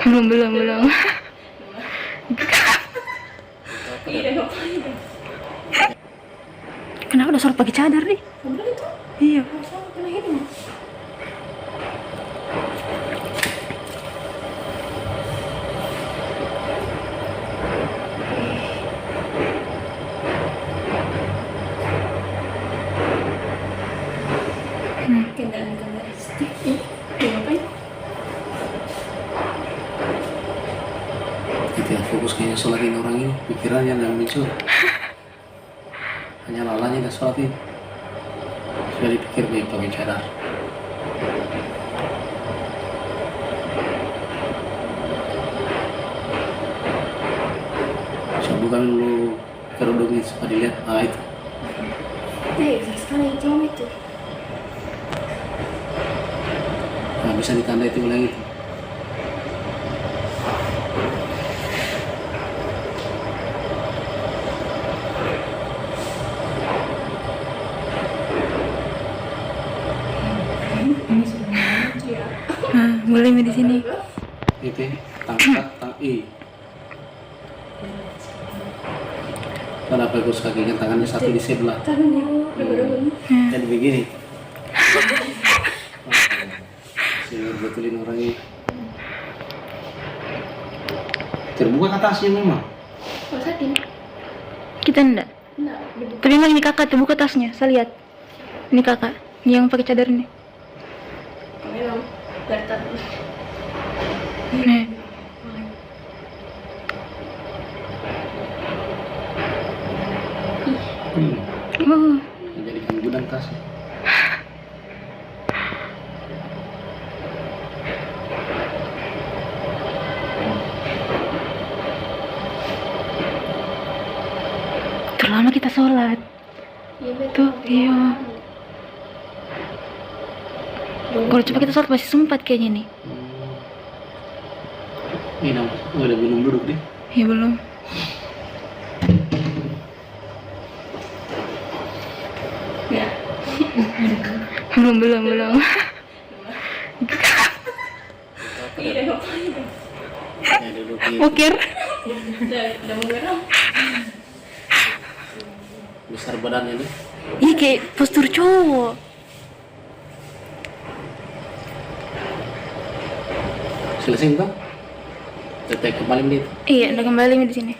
Belum. Kenapa udah suruh pakai cadar nih? Iya. Kita fokus kayaknya sholatin orang ini, pikirannya dalam mencuri. Hanya lalanya dan sholatin. Sudah dipikir baik pakai cadar. Saya bukan dulu kerudung itu supaya dilihat, itu. Sekali jam itu. Nah, bisa ditanda itu ulang itu. Boleh di sini. Itu tangkat i. Pada bagus kakinya, tangannya satu di sebelah. Jadi begini. Saya betulin orang ini. Terbuka ke atasnya memang. Kita enggak. Tapi memang ini kakak terbuka tasnya. Saya lihat. Ini kakak yang pakai cadar ini. Memang kelihatan. Nih. Oh. Menjadikan gudang tas. Terlama kita sholat. Tuh, iya. Kalau coba kita sholat masih sempat kayaknya nih. Ini udah belum duduk deh. Iya belum. Ya. Belum. Ya duduk di Ukir. Udah mau geram. besar badannya nih. Iya kayak postur cowok. Selesai enggak? Kita kembali menit. Iya, udah kembali di sini.